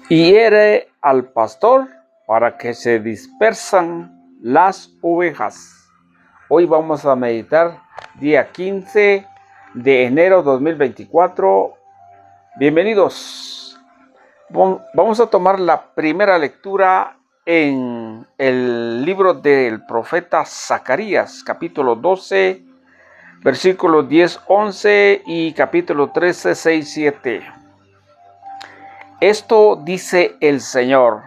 y hiere al pastor para que se dispersan las ovejas. Hoy vamos a meditar día 15 de enero 2024. Bienvenidos. Vamos a tomar la primera lectura en el libro del profeta Zacarías, capítulo 12, versículos 10, 11 y capítulo 13, 6, 7. Esto dice el Señor: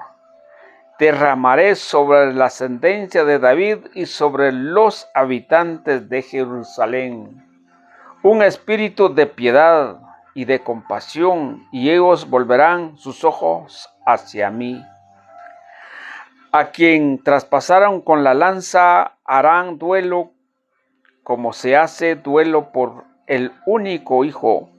derramaré sobre la ascendencia de David y sobre los habitantes de Jerusalén un espíritu de piedad y de compasión, y ellos volverán sus ojos hacia mí. A quien traspasaron con la lanza harán duelo como se hace duelo por el único hijo,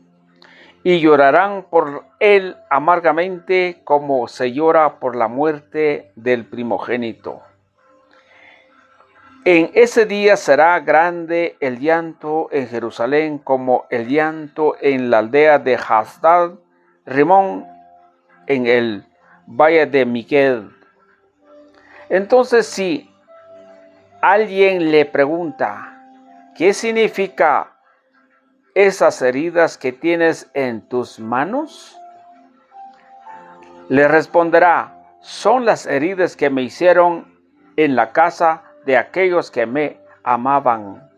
y llorarán por él amargamente como se llora por la muerte del primogénito. En ese día será grande el llanto en Jerusalén como el llanto en la aldea de Hasdad Rimón, en el valle de Miguel. Entonces, si alguien le pregunta, ¿qué significa esas heridas que tienes en tus manos? Le responderá: son las heridas que me hicieron en la casa de aquellos que me amaban.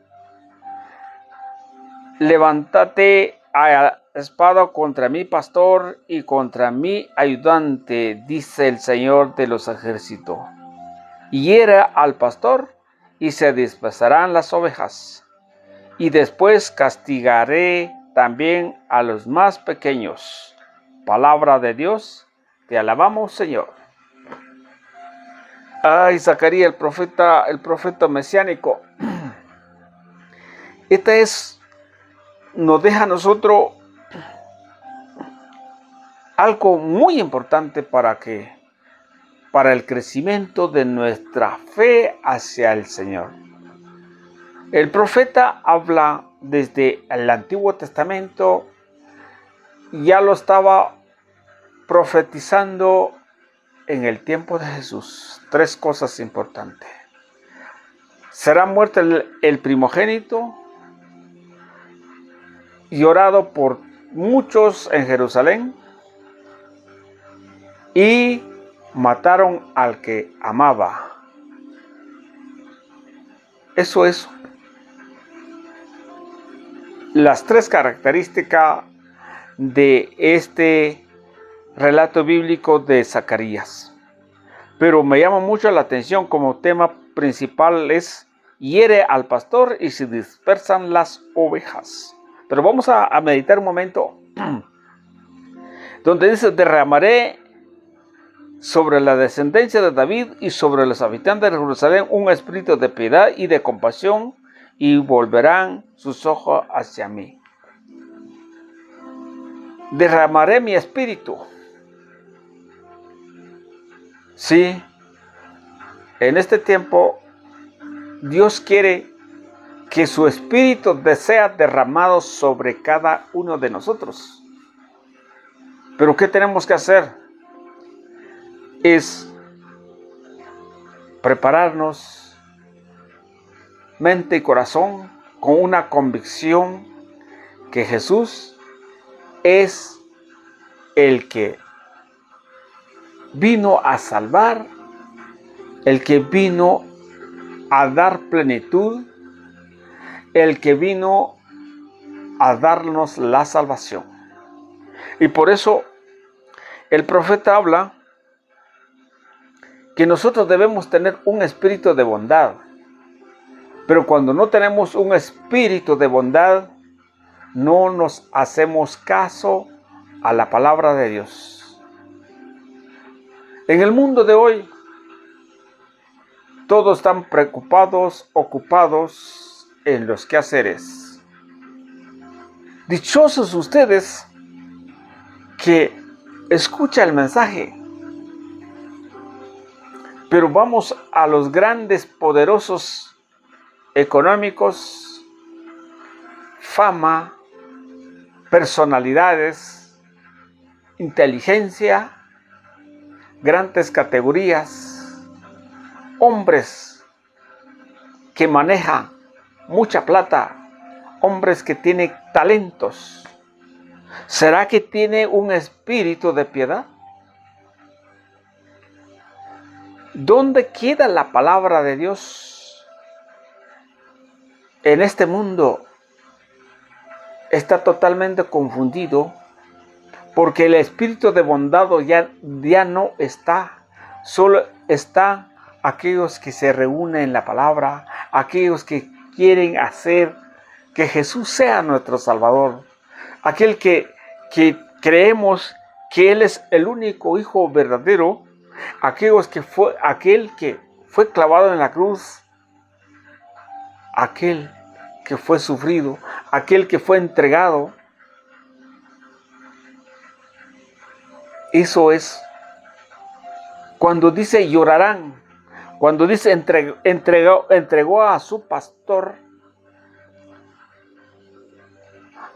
Levántate a espada contra mi pastor y contra mi ayudante, dice el Señor de los ejércitos. Hiere al pastor y se dispersarán las ovejas. Y después castigaré también a los más pequeños. Palabra de Dios, te alabamos, Señor. Ay, Zacarías, el profeta mesiánico. Nos deja a nosotros algo muy importante para el crecimiento de nuestra fe hacia el Señor. El profeta habla desde el Antiguo Testamento, ya lo estaba profetizando en el tiempo de Jesús. 3 cosas importantes. Será muerto el primogénito, llorado por muchos en Jerusalén, y mataron al que amaba. Eso es las 3 características de este relato bíblico de Zacarías. Pero me llama mucho la atención, como tema principal es: hiere al pastor y se dispersan las ovejas. Pero vamos a meditar un momento donde dice: derramaré sobre la descendencia de David y sobre los habitantes de Jerusalén un espíritu de piedad y de compasión, y volverán sus ojos hacia mí. Derramaré mi espíritu. Sí, en este tiempo Dios quiere que su espíritu sea derramado sobre cada uno de nosotros. Pero ¿qué tenemos que hacer? Es prepararnos mente y corazón con una convicción que Jesús es el que vino a salvar, el que vino a dar plenitud, el que vino a darnos la salvación. Y por eso el profeta habla que nosotros debemos tener un espíritu de bondad. Pero cuando no tenemos un espíritu de bondad, no nos hacemos caso a la palabra de Dios. En el mundo de hoy, todos están preocupados, ocupados en los quehaceres. Dichosos ustedes que escuchan el mensaje. Pero vamos a los grandes, poderosos económicos, fama, personalidades, inteligencia, grandes categorías, hombres que manejan mucha plata, hombres que tienen talentos. ¿Será que tiene un espíritu de piedad? ¿Dónde queda la palabra de Dios? En este mundo está totalmente confundido, porque el espíritu de bondad ya no está. Solo están aquellos que se reúnen en la palabra, aquellos que quieren hacer que Jesús sea nuestro Salvador, aquel que creemos que Él es el único Hijo verdadero, aquel que fue clavado en la cruz, aquel que fue sufrido, aquel que fue entregado. Eso es. Cuando dice llorarán, cuando dice entregó a su pastor,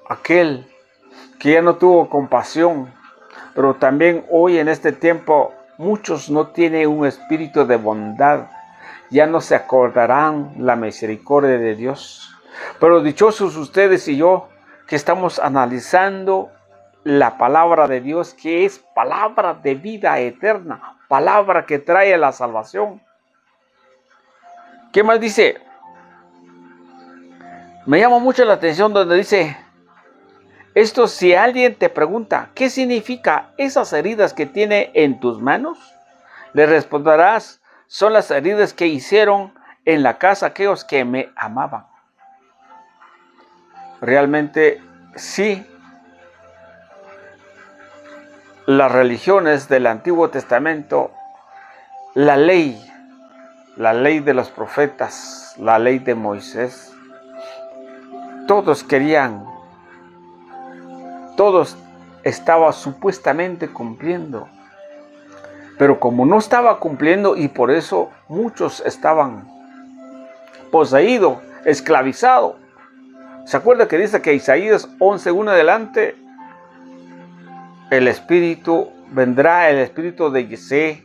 aquel que ya no tuvo compasión, pero también hoy en este tiempo muchos no tienen un espíritu de bondad, ya no se acordarán la misericordia de Dios. Pero dichosos ustedes y yo que estamos analizando la palabra de Dios, que es palabra de vida eterna, palabra que trae la salvación. ¿Qué más dice? Me llama mucho la atención donde dice, esto, si alguien te pregunta, ¿qué significa esas heridas que tiene en tus manos? Le responderás, son las heridas que hicieron en la casa aquellos que me amaban. Realmente sí. Las religiones del Antiguo Testamento, la ley de los profetas, la ley de Moisés, todos estaban supuestamente cumpliendo, pero como no estaba cumpliendo, y por eso muchos estaban poseídos, esclavizados. ¿Se acuerda que dice que Isaías 11:1 adelante? El Espíritu vendrá, el Espíritu de Yesé,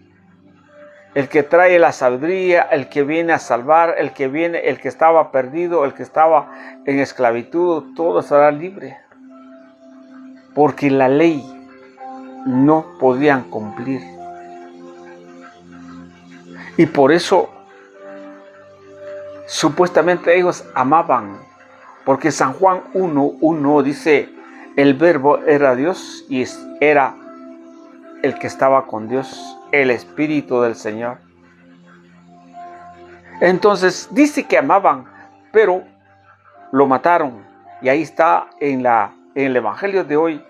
el que trae la sabiduría, el que viene a salvar, el que estaba perdido, el que estaba en esclavitud, todo será libre. Porque la ley no podían cumplir. Y por eso, supuestamente ellos amaban, porque San Juan 1:1 dice, el verbo era Dios y era el que estaba con Dios, el Espíritu del Señor. Entonces dice que amaban, pero lo mataron. Y ahí está en el Evangelio de hoy,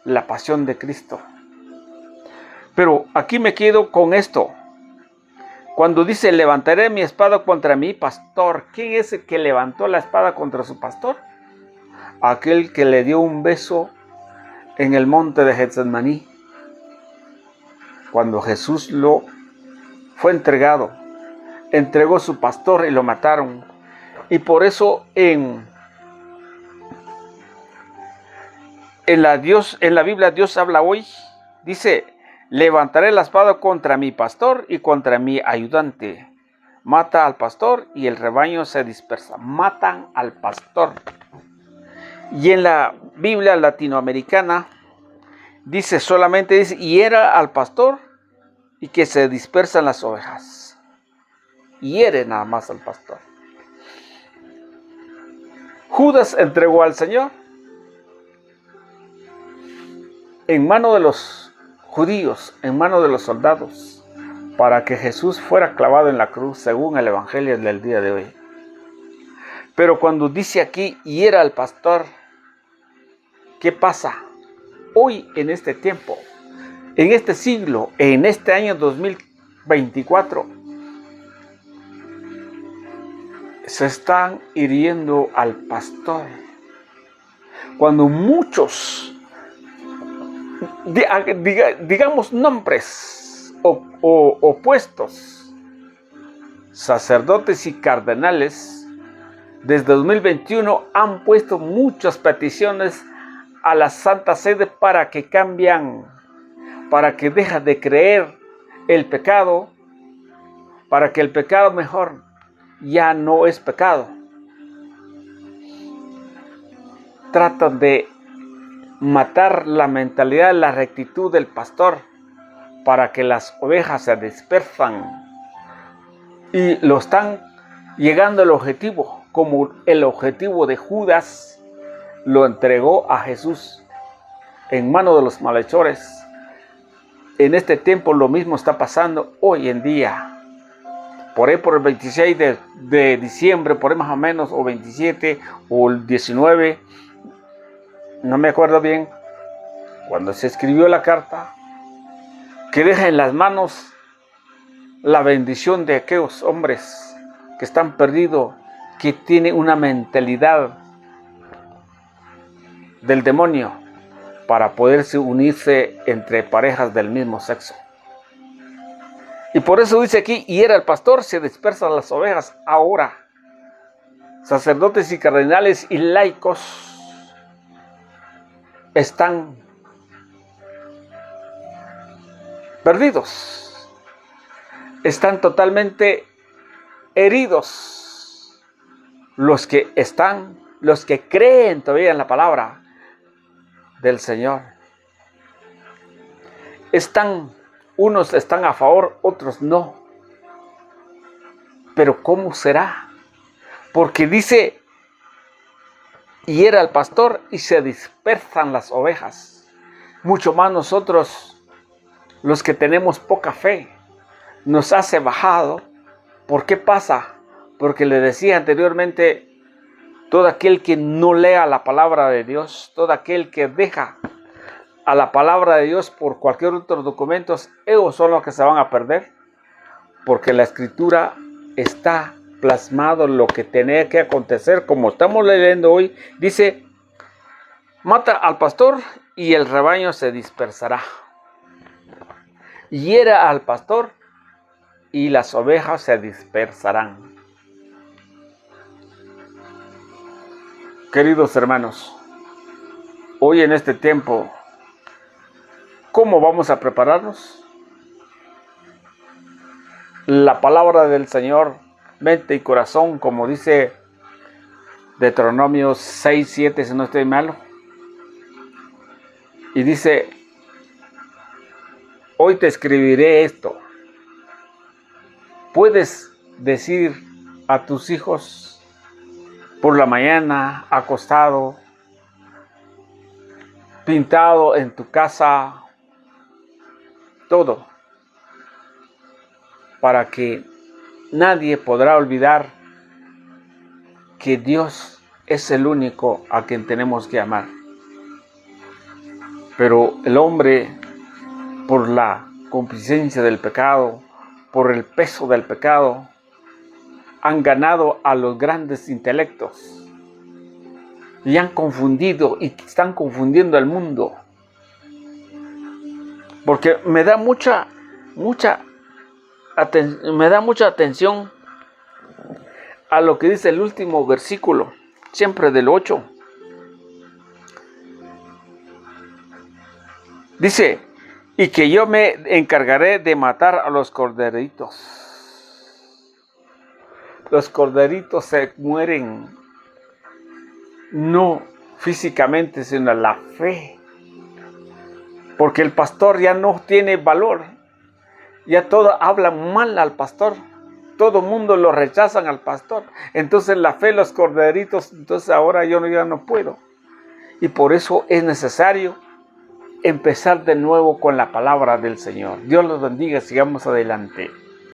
la pasión de Cristo. Pero aquí me quedo con esto. Cuando dice, levantaré mi espada contra mi pastor. ¿Quién es el que levantó la espada contra su pastor? Aquel que le dio un beso en el monte de Getsemaní, cuando Jesús fue entregó su pastor y lo mataron. Y por eso en la Biblia Dios habla hoy, dice, levantaré la espada contra mi pastor y contra mi ayudante. Mata al pastor y el rebaño se dispersa. Matan al pastor. Y en la Biblia latinoamericana solamente dice, hiera al pastor y que se dispersan las ovejas. Hiere nada más al pastor. Judas entregó al Señor en mano de los judíos, en mano de los soldados, para que Jesús fuera clavado en la cruz, según el Evangelio del día de hoy. Pero cuando dice aquí, hiera al pastor, ¿qué pasa? Hoy, en este tiempo, en este siglo, en este año 2024, se están hiriendo al pastor. Cuando muchos, digamos nombres opuestos, sacerdotes y cardenales, desde 2021 han puesto muchas peticiones a la Santa Sede para que cambien, para que dejen de creer el pecado, para que el pecado mejor ya no es pecado. Tratan de matar la mentalidad, la rectitud del pastor, para que las ovejas se dispersan y lo están llegando al objetivo, como el objetivo de Judas lo entregó a Jesús en manos de los malhechores. En este tiempo lo mismo está pasando hoy en día. Por ahí por el 26 de diciembre, por ahí más o menos, o 27 o el 19, no me acuerdo bien, cuando se escribió la carta, que deja en las manos la bendición de aquellos hombres que están perdidos, que tienen una mentalidad del demonio para poderse unirse entre parejas del mismo sexo. Y por eso dice aquí, hiera el pastor, se dispersan las ovejas. Ahora, sacerdotes y cardenales y laicos están perdidos, están totalmente heridos. Los que creen todavía en la palabra del Señor, unos están a favor, otros no. Pero ¿cómo será? Porque dice, hiera al pastor y se dispersan las ovejas. Mucho más nosotros, los que tenemos poca fe, nos hace bajado. ¿Por qué pasa? Porque le decía anteriormente, todo aquel que no lea la palabra de Dios, todo aquel que deja a la palabra de Dios por cualquier otro documento, ellos son los que se van a perder, porque la escritura está plasmado lo que tenía que acontecer, como estamos leyendo hoy. Dice, mata al pastor y el rebaño se dispersará. Hiera al pastor y las ovejas se dispersarán. Queridos hermanos, hoy en este tiempo, ¿cómo vamos a prepararnos? La palabra del Señor, mente y corazón, como dice Deuteronomio 6:7, si no estoy malo. Y dice, hoy te escribiré esto. Puedes decir a tus hijos por la mañana, acostado, pintado en tu casa, todo, para que nadie podrá olvidar que Dios es el único a quien tenemos que amar. Pero el hombre, por la complacencia del pecado, por el peso del pecado, han ganado a los grandes intelectos y han confundido y están confundiendo al mundo. Porque me da mucha atención a lo que dice el último versículo, siempre del 8. Dice, y que yo me encargaré de matar a los corderitos. Los corderitos se mueren no físicamente, sino en la fe. Porque el pastor ya no tiene valor. Ya todos hablan mal al pastor. Todo el mundo lo rechazan al pastor. Entonces la fe, los corderitos, entonces ahora yo ya no puedo. Y por eso es necesario empezar de nuevo con la palabra del Señor. Dios los bendiga, sigamos adelante.